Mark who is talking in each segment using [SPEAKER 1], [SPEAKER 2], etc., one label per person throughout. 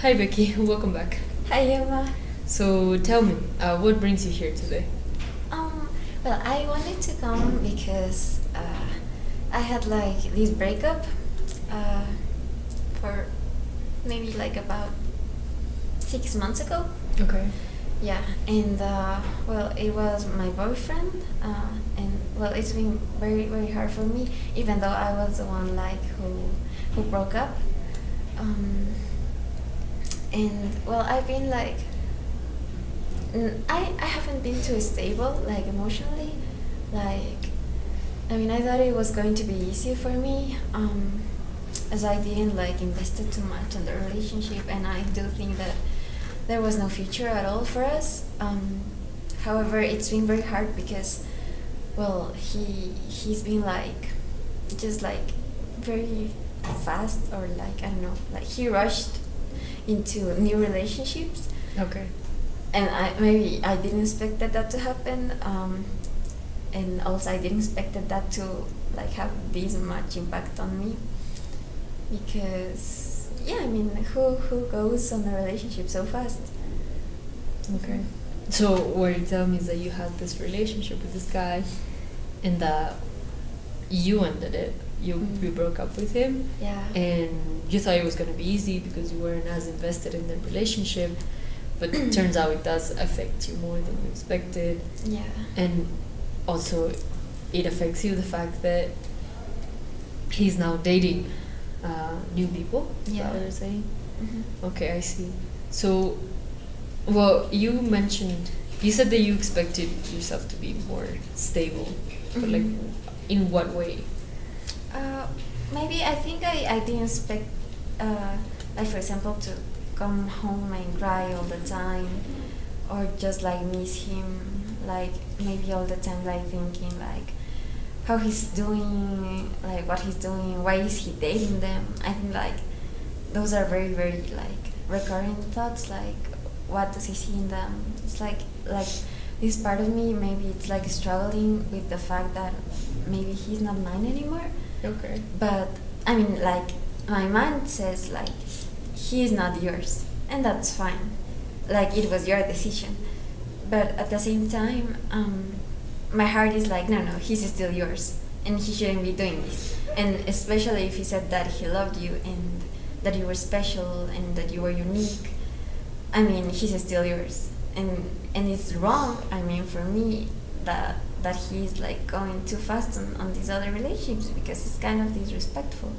[SPEAKER 1] Hi Becky, welcome back.
[SPEAKER 2] Hi Emma.
[SPEAKER 1] So tell me, what brings you here today?
[SPEAKER 2] Um, well, I wanted to come because I had like this breakup uh, for maybe like about 6 months ago.
[SPEAKER 1] Okay.
[SPEAKER 2] Yeah, and well, it was my boyfriend, and well, it's been very hard for me, even though I was the one like who broke up. Um, and well, I've been like I haven't been too stable like emotionally, like I mean I thought it was going to be easy for me, as I didn't like invested too much in the relationship, and I do think that there was no future at all for us. However, it's been very hard because well he's been like just like very fast, or like I don't know, like he rushed into new relationships,
[SPEAKER 1] Okay.
[SPEAKER 2] and I didn't expect that to happen, and also I didn't expect that to like have this much impact on me, because yeah, I mean who goes on a relationship so fast?
[SPEAKER 1] Okay. So what you're telling me is that you had this relationship with this guy, and that you ended it. You broke up with him,
[SPEAKER 2] Yeah.
[SPEAKER 1] and you thought it was gonna be easy because you weren't as invested in the relationship, but it turns out it does affect you more than you expected,
[SPEAKER 2] Yeah.
[SPEAKER 1] and also it affects you the fact that he's now dating new people. Is
[SPEAKER 2] Yeah.
[SPEAKER 1] that what you're saying?
[SPEAKER 2] Mhm.
[SPEAKER 1] Okay, I see. So, well, you said that you expected yourself to be more stable, but like,
[SPEAKER 2] Mhm.
[SPEAKER 1] in what way?
[SPEAKER 2] Maybe I think I didn't expect, like for example, to come home and cry all the time, or just like miss him, like maybe all the time, like thinking like how he's doing, like what he's doing, why is he dating them. I think like those are very like recurrent thoughts, like what does he see in them. It's like this part of me, maybe it's like struggling with the fact that maybe he's not mine anymore.
[SPEAKER 1] Okay.
[SPEAKER 2] But I mean, like my mind says like he is not yours, and that's fine. Like it was your decision. But at the same time, my heart is like, no, he's still yours, and he shouldn't be doing this. And especially if he said that he loved you and that you were special and that you were unique. I mean, he's still yours, and it's wrong. I mean, for me, that he's like going too fast on these other relationships, because it's kind of disrespectful.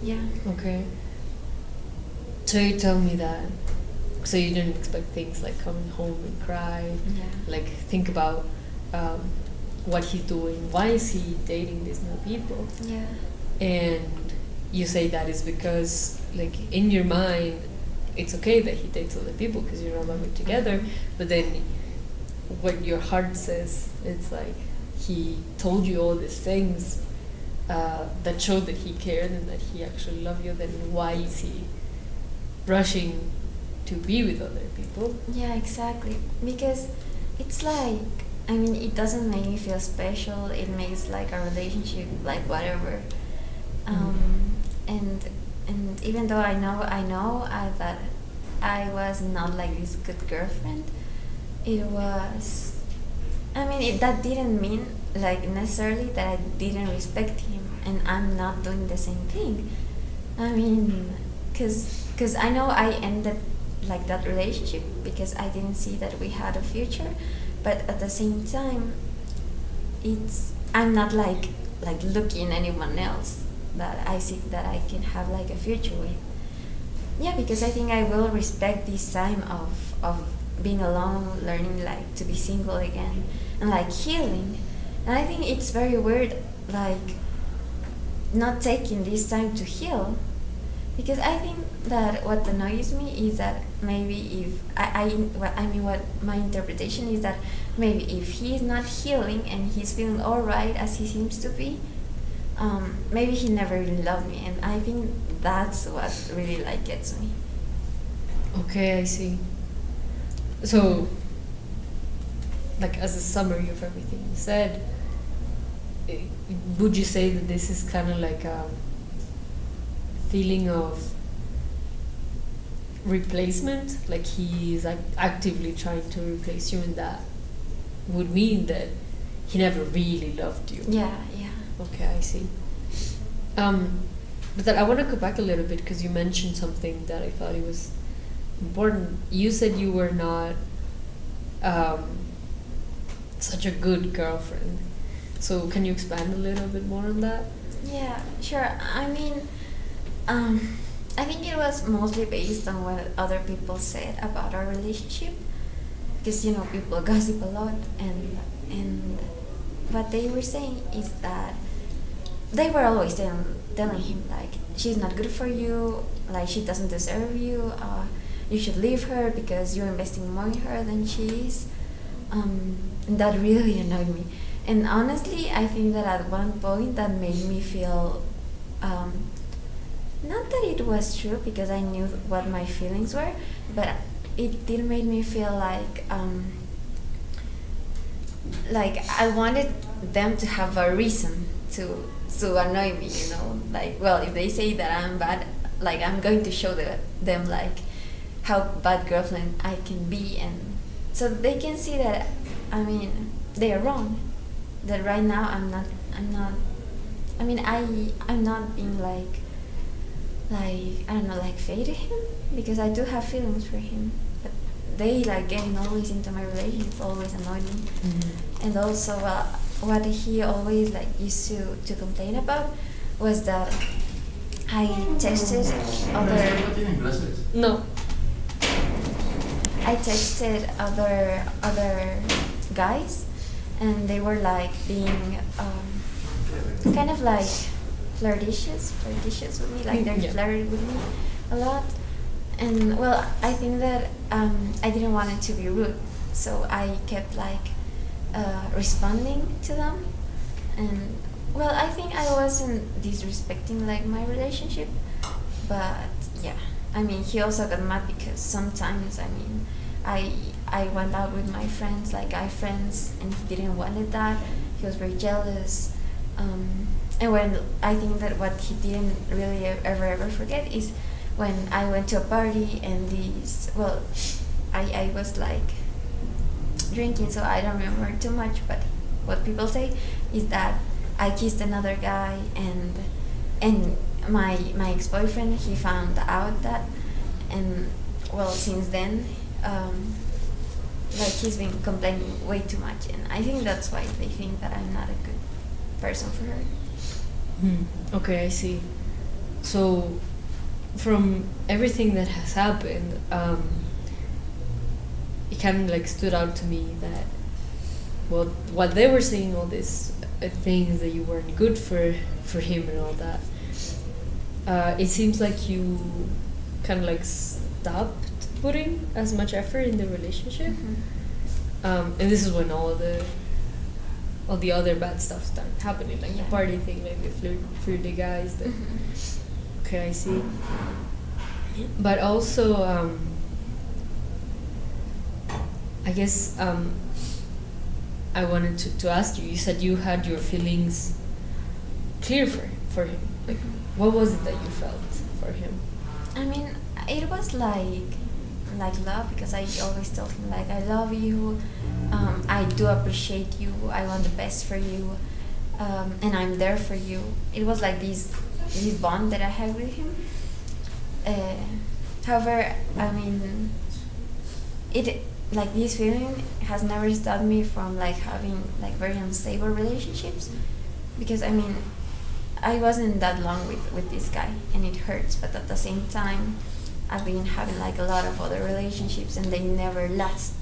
[SPEAKER 2] Yeah.
[SPEAKER 1] Okay. So you tell me that. So you didn't expect things like coming home and cry,
[SPEAKER 2] Yeah.
[SPEAKER 1] like think about um, what he's doing. Why is he dating these new people?
[SPEAKER 2] Yeah.
[SPEAKER 1] And you say that is because, like, in your mind, it's okay that he dates other people because you're no longer together. But then, what your heart says, it's like he told you all these things that showed that he cared and that he actually loved you. Then why is he rushing to be with other people?
[SPEAKER 2] Yeah, exactly. Because it's like, I mean, it doesn't make me feel special. It makes like a relationship like whatever. And even though I know that I was not like this good girlfriend, it was. I mean, that didn't mean like necessarily that I didn't respect him, and I'm not doing the same thing. I mean, cause I know I ended like that relationship because I didn't see that we had a future, but at the same time, I'm not like looking anyone else that I see that I can have like a future with. Yeah, because I think I will respect this time of being alone, learning like to be single again, and like healing. And I think it's very weird, like not taking this time to heal, because I think that what annoys me is that maybe if what my interpretation is that maybe if he's not healing and he's feeling all right as he seems to be, maybe he never really loved me, and I think that's what really like gets me.
[SPEAKER 1] Okay, I see. So, like, as a summary of everything you said, eh, would you say that this is kind of like a feeling of replacement, like he is actively trying to replace you, and that would mean that he never really loved you.
[SPEAKER 2] Yeah, yeah.
[SPEAKER 1] Okay, I see. But then I want to go back a little bit because you mentioned something that I thought it was important. You said you were not such a good girlfriend. So can you expand a little bit more on that?
[SPEAKER 2] Yeah, sure. I mean, I think it was mostly based on what other people said about our relationship, because people gossip a lot, and what they were saying is that they were always telling him like, she's not good for you, like she doesn't deserve you, you should leave her because you're investing more in her than she is. And that really annoyed me. And honestly, I think that at one point that made me feel, not that it was true because I knew what my feelings were, but it did make me feel like I wanted them to have a reason to annoy me, like, well, if they say that I'm bad, like I'm going to show them like how bad girlfriend I can be, and so they can see that, I mean, they are wrong, that right now I'm not I mean, I'm not being like I don't know, like fake to him, because I do have feelings for him, but they like getting always into my relationship always annoyed me.
[SPEAKER 1] Mm-hmm.
[SPEAKER 2] And also what he always like used to complain about was that I texted
[SPEAKER 1] No.
[SPEAKER 2] I texted other guys, and they were like being kind of like flirtatious with me, like they flirted with me a lot. And well, I think that I didn't want it to be rude, so I kept like responding to them. And well, I think I wasn't disrespecting like my relationship, but yeah, I mean, he also got mad because sometimes, I mean, I went out with my friends, like guy friends, and he didn't wanted that. He was very jealous. And when I think that what he didn't really ever forget is when I went to a party and I was like drinking, so I don't remember too much, but what people say is that I kissed another guy, and my ex-boyfriend, he found out that, and well, since then like he's been complaining way too much, and I think that's why they think that I'm not a good person for her.
[SPEAKER 1] Okay, I see. So from everything that has happened, it kind of like stood out to me that, well, while they were saying all these things that you weren't good for him and all that, it seems like you kind of like stopped putting as much effort in the relationship. And this is when all the other bad stuff started happening, like the party thing, like the flirty guys. Okay, I see. But also, I guess I wanted to ask you. You said you had your feelings clear for him. Like, what was it that you felt for him?
[SPEAKER 2] I mean, it was like love, because I always told him like, I love you, I do appreciate you, I want the best for you, and I'm there for you. It was like this bond that I had with him. However, I mean, it like this feeling has never stopped me from like having like very unstable relationships, because I mean, I wasn't that long with this guy, and it hurts, but at the same time I've been having like a lot of other relationships and they never last.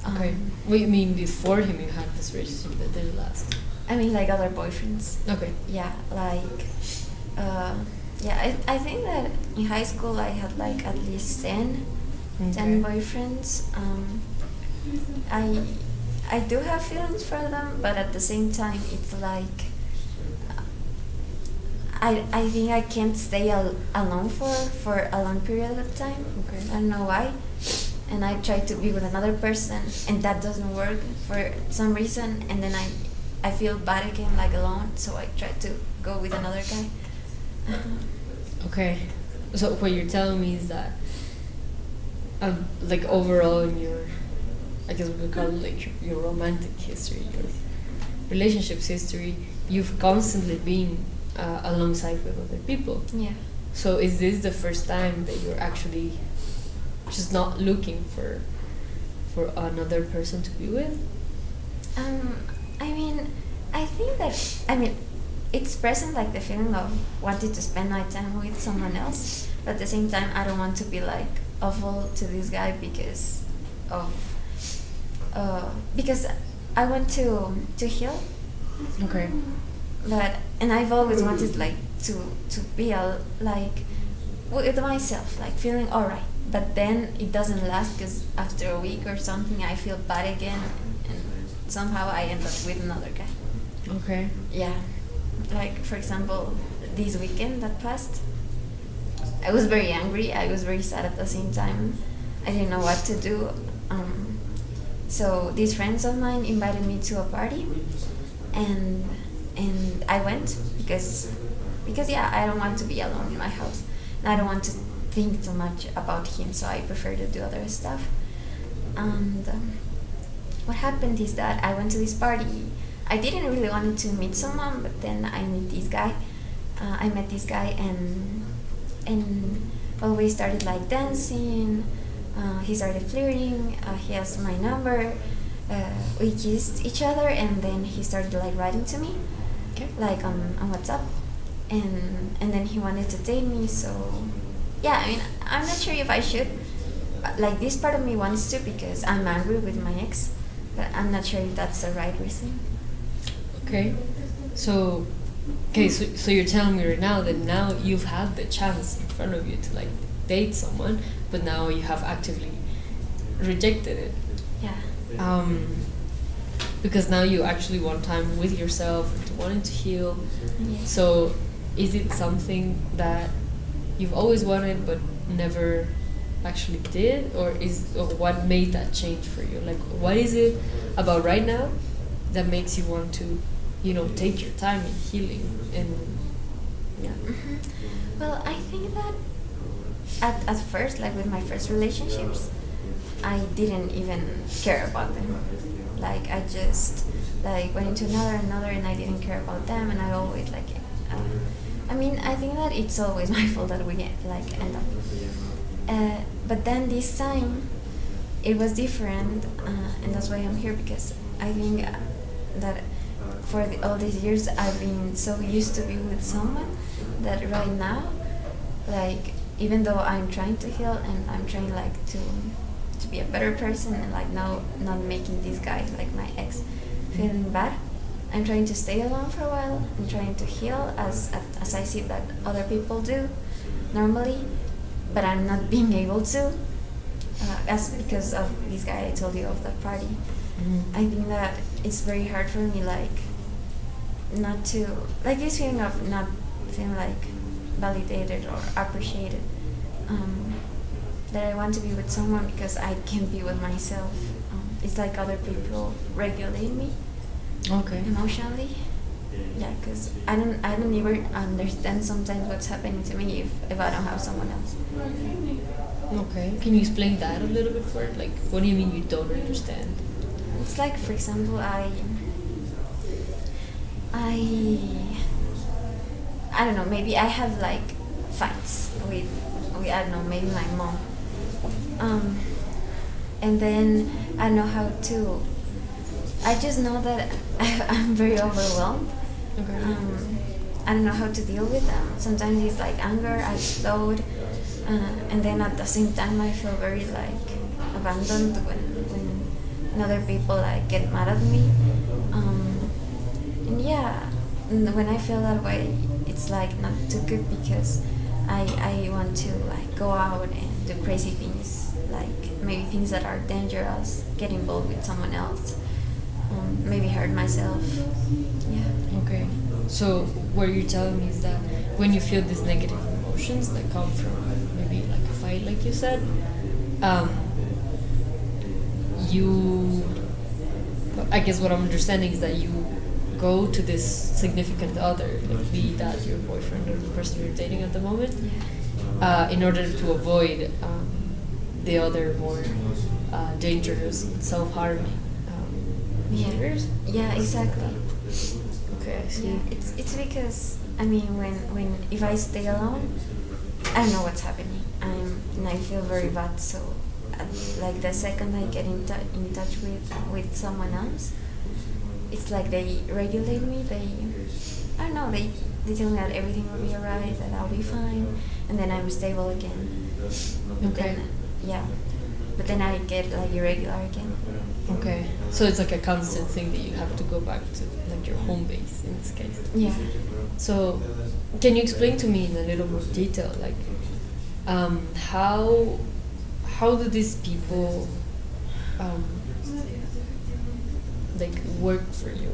[SPEAKER 1] Okay. What you mean before him you had this relationship that didn't last?
[SPEAKER 2] I mean like other boyfriends.
[SPEAKER 1] Okay.
[SPEAKER 2] Yeah, like I think that in high school I had like at least 10 boyfriends. I do have feelings for them, but at the same time it's like I think I can't stay alone for a long period of time.
[SPEAKER 1] Okay.
[SPEAKER 2] I don't know why. And I try to be with another person, and that doesn't work for some reason. And then I feel bad again, like alone. So I try to go with another guy.
[SPEAKER 1] Okay. So what you're telling me is that like overall in your, I guess we could call it like your romantic history, your relationships history, you've constantly been alongside with other people.
[SPEAKER 2] Yeah.
[SPEAKER 1] So is this the first time that you're actually just not looking for another person to be with?
[SPEAKER 2] I mean, I think that, I mean, it's present like the feeling of wanting to spend my time with someone else, but at the same time, I don't want to be like awful to this guy because of, because I want to heal,
[SPEAKER 1] Okay.
[SPEAKER 2] but, and I've always wanted like to be like with myself, like feeling alright, but then it doesn't last because after a week or something, I feel bad again, and somehow I end up with another guy.
[SPEAKER 1] Okay.
[SPEAKER 2] Yeah, like for example, this weekend that passed, I was very angry. I was very sad at the same time. I didn't know what to do. So these friends of mine invited me to a party, and I went because yeah, I don't want to be alone in my house, and I don't want to think too much about him. So I prefer to do other stuff. And what happened is that I went to this party. I didn't really want to meet someone, but then I met this guy. And well, we started like dancing. He started flirting. He asked my number. We kissed each other, and then he started like writing to me,
[SPEAKER 1] Okay.
[SPEAKER 2] like on WhatsApp, and then he wanted to date me. So yeah, I mean, I'm not sure if I should. Like this part of me wants to because I'm angry with my ex, but I'm not sure if that's the right reason.
[SPEAKER 1] Okay. So you're telling me right now that now you've had the chance in front of you to like date someone, but now you have actively rejected it.
[SPEAKER 2] Yeah.
[SPEAKER 1] Because now you actually want time with yourself and wanting to heal.
[SPEAKER 2] Yeah.
[SPEAKER 1] So is it something that you've always wanted but never actually did, or what made that change for you? Like, what is it about right now that makes you want to, take your time in healing? And yeah.
[SPEAKER 2] Mm-hmm. Well, I think that at first, like with my first relationships, I didn't even care about them. Like I just like went into another, and I didn't care about them, and I always like. I mean, I think that it's always my fault that we like end up. But then this time, it was different, and that's why I'm here, because I think that for all these years I've been so used to be with someone that right now, like even though I'm trying to heal and I'm trying like to be a better person and like now not making this guy like my ex feeling bad, I'm trying to stay alone for a while and trying to heal as I see that other people do normally, but I'm not being able to, as because of this guy I told you of the party.
[SPEAKER 1] Mm-hmm.
[SPEAKER 2] I think that it's very hard for me, like not to like this feeling of not feeling like validated or appreciated. That I want to be with someone because I can't be with myself. It's like other people regulate me
[SPEAKER 1] Okay.
[SPEAKER 2] emotionally. Yeah, because I don't even understand sometimes what's happening to me if I don't have someone else.
[SPEAKER 1] Okay. Can you explain that a little bit further? Like, what do you mean you don't understand?
[SPEAKER 2] It's like, for example, I don't know, maybe I have like fights with I don't know, maybe my mom. And then I know how to. I just know that I'm very overwhelmed.
[SPEAKER 1] Okay.
[SPEAKER 2] I don't know how to deal with them. Sometimes it's like anger, I explode, and then at the same time I feel very like abandoned when other people like get mad at me. And yeah, when I feel that way, it's like not too good because I want to like go out and do crazy things, like maybe things that are dangerous, get involved with someone else, maybe hurt myself. Yeah.
[SPEAKER 1] Okay. So what you're telling me is that when you feel these negative emotions that come from maybe like a fight, like you said, I guess what I'm understanding is that you go to this significant other, like be that your boyfriend or the person you're dating at the moment, in order to avoid the other more dangerous self-harming behaviors.
[SPEAKER 2] Yeah, exactly.
[SPEAKER 1] Okay, I see.
[SPEAKER 2] Yeah, it's because I mean when if I stay alone, I don't know what's happening. And I feel very bad. So, like the second I get in touch with someone else, it's like they regulate me. I don't know. They tell me that everything will be alright, that I'll be fine, and then I'm stable again.
[SPEAKER 1] Okay.
[SPEAKER 2] Then, yeah, but then I get like irregular again.
[SPEAKER 1] Okay, so it's like a constant thing that you have to go back to, like your home base in this case.
[SPEAKER 2] Yeah.
[SPEAKER 1] So, can you explain to me in a little more detail, like, how do these people, like, work for you?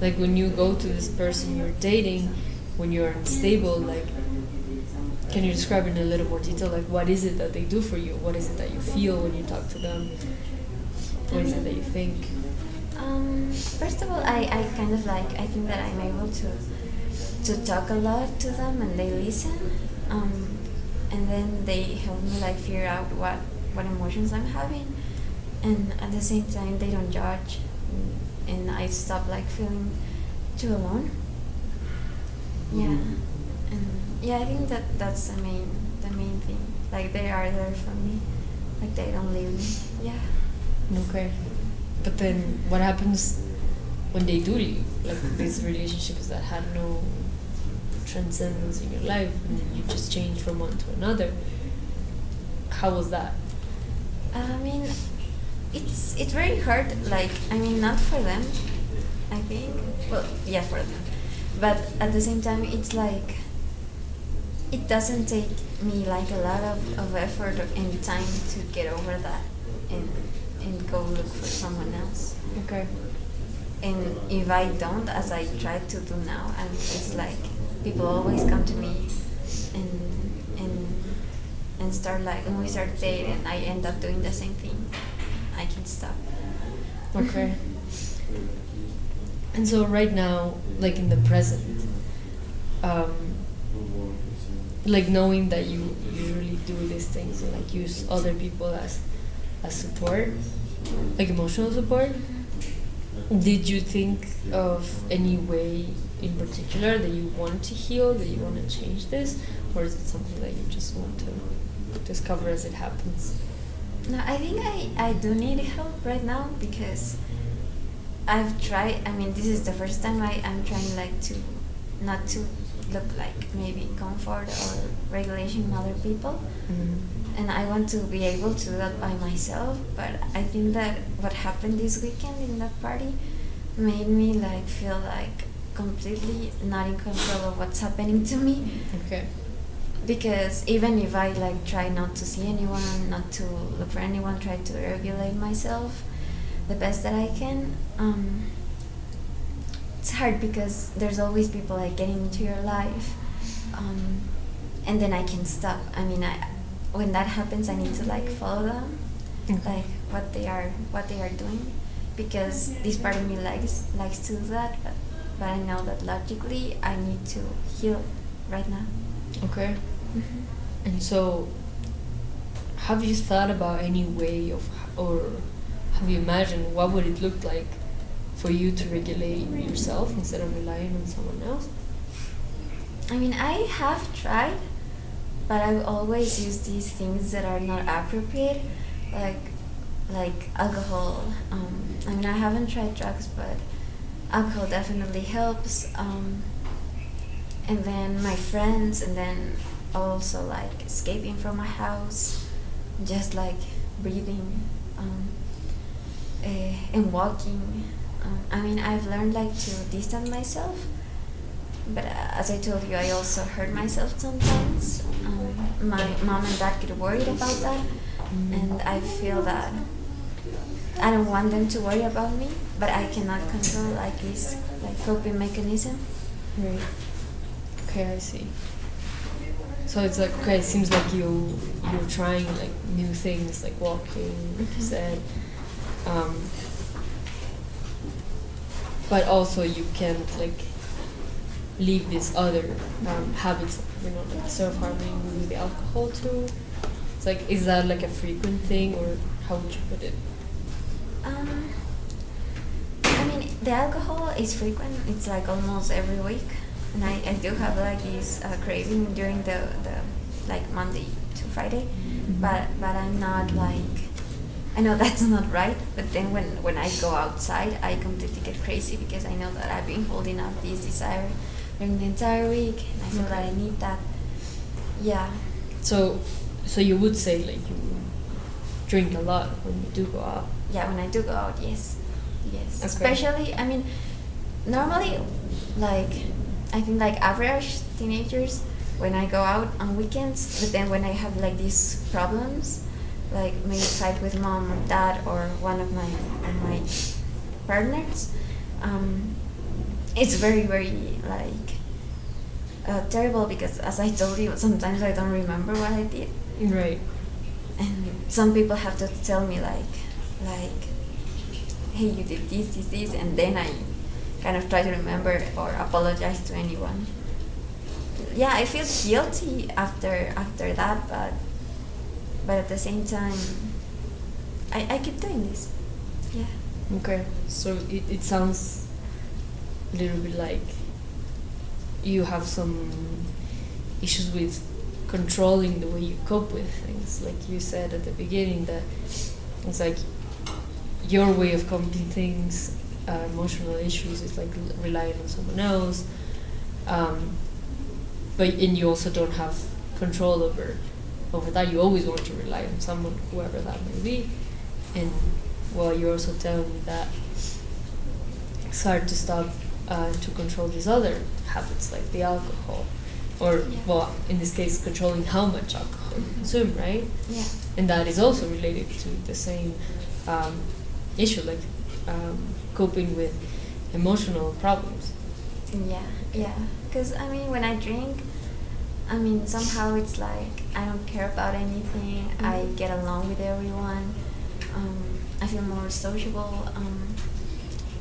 [SPEAKER 1] Like, when you go to this person you're dating, when you're unstable, like, can you describe in a little more detail, like, what is it that they do for you? What is it that you feel when you talk to them? What is it that you think?
[SPEAKER 2] First of all, I kind of like, I think that I'm able to talk a lot to them and they listen. And then they help me like figure out what emotions I'm having. And at the same time, they don't judge. And I stop like feeling too alone. Yeah. And yeah, I think that's the main thing. Like they are there for me. Like they don't leave me. Yeah.
[SPEAKER 1] Okay. But then what happens when they do leave? Like these relationships that had no transcendence in your life and then you just change from one to another. How was that?
[SPEAKER 2] I mean, it's very hard. Like, I mean, not for them, I think. Well, yeah, for them. But at the same time, it's like, it doesn't take me like a lot of effort and time to get over that and go look for someone else.
[SPEAKER 1] Okay.
[SPEAKER 2] And if I don't, as I try to do now, and it's like people always come to me and start like, when we start dating, I end up doing the same thing. I can stop.
[SPEAKER 1] Okay. And so right now, like in the present, like knowing that you usually do these things and like use other people as support, like emotional support, did you think of any way in particular that you want to heal, that you want to change this, or is it something that you just want to discover as it happens?
[SPEAKER 2] No, I think I do need help right now because I've tried. I mean, this is the first time I'm trying like to not to look like maybe comfort or regulation in other people.
[SPEAKER 1] Mm-hmm.
[SPEAKER 2] And I want to be able to do that by myself, but I think that what happened this weekend in that party made me like feel like completely not in control of what's happening to me.
[SPEAKER 1] Okay.
[SPEAKER 2] Because even if I like try not to see anyone, not to look for anyone, try to regulate myself the best that I can, it's hard because there's always people like getting into your life, and then I can stop. I mean, when that happens, I need to like follow them,
[SPEAKER 1] Okay.
[SPEAKER 2] like what they are doing, because this part of me likes to do that, but I know that logically I need to heal right now.
[SPEAKER 1] Okay.
[SPEAKER 2] Mm-hmm.
[SPEAKER 1] And so, have you thought about any way of, or have you imagined what would it look like for you to regulate yourself instead of relying on someone else?
[SPEAKER 2] I mean, I have tried, but I always use these things that are not appropriate, like alcohol. I mean, I haven't tried drugs, but alcohol definitely helps. And then my friends, and then also like escaping from my house, just like breathing, and walking. I mean, I've learned like to distance myself, but as I told you, I also hurt myself sometimes. My mom and dad get worried about that, and I feel that I don't want them to worry about me, but I cannot control like this like coping mechanism.
[SPEAKER 1] Right. Okay, I see. So it's like, okay, it seems like you're trying like new things, like walking, like you said, but also you can't like leave these other habits, like self-harming with the alcohol too. It's like, is that like a frequent thing, or how would you put it?
[SPEAKER 2] I mean, the alcohol is frequent. It's like almost every week, and I do have like this craving during the like Monday to Friday, but I'm not like, I know that's not right. But then when I go outside, I completely get crazy because I know that I've been holding up this desire during the entire week, and I feel that I need that. Yeah.
[SPEAKER 1] So you would say like you drink a lot when you do go out.
[SPEAKER 2] Yeah, when I do go out, yes. Yes.
[SPEAKER 1] Okay.
[SPEAKER 2] Especially, I mean, normally, like, I think like average teenagers, when I go out on weekends, but then when I have like these problems, like maybe fight with mom or dad or one of my partners, it's very, very like terrible because, as I told you, sometimes I don't remember what I did.
[SPEAKER 1] Right.
[SPEAKER 2] And some people have to tell me like, hey, you did this, and then I kind of try to remember or apologize to anyone. Yeah, I feel guilty after that, but at the same time, I keep doing this. Yeah.
[SPEAKER 1] Okay. So it sounds a little bit like you have some issues with controlling the way you cope with things. Like you said at the beginning, that it's like your way of coping things, emotional issues, is like relying on someone else. And you also don't have control over that. You always want to rely on someone, whoever that may be. And well, you're also telling me that it's hard to stop to control these other habits, like the alcohol, or
[SPEAKER 2] Yeah.
[SPEAKER 1] well, in this case, controlling how much alcohol you consume, right?
[SPEAKER 2] Yeah.
[SPEAKER 1] And that is also related to the same issue, like coping with emotional problems.
[SPEAKER 2] Yeah. Because I mean, when I drink, I mean somehow it's like I don't care about anything. I get along with everyone. I feel more sociable.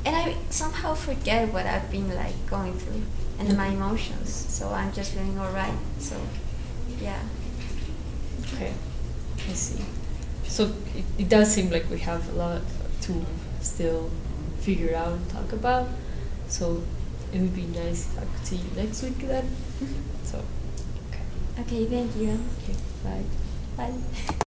[SPEAKER 2] And I somehow forget what I've been like going through and my emotions. So I'm just feeling alright. So, yeah.
[SPEAKER 1] Okay, I see. So it does seem like we have a lot to still figure out and talk about. So it would be nice if I could see you next week then. So, okay.
[SPEAKER 2] Okay, thank you.
[SPEAKER 1] Okay, bye.
[SPEAKER 2] Bye.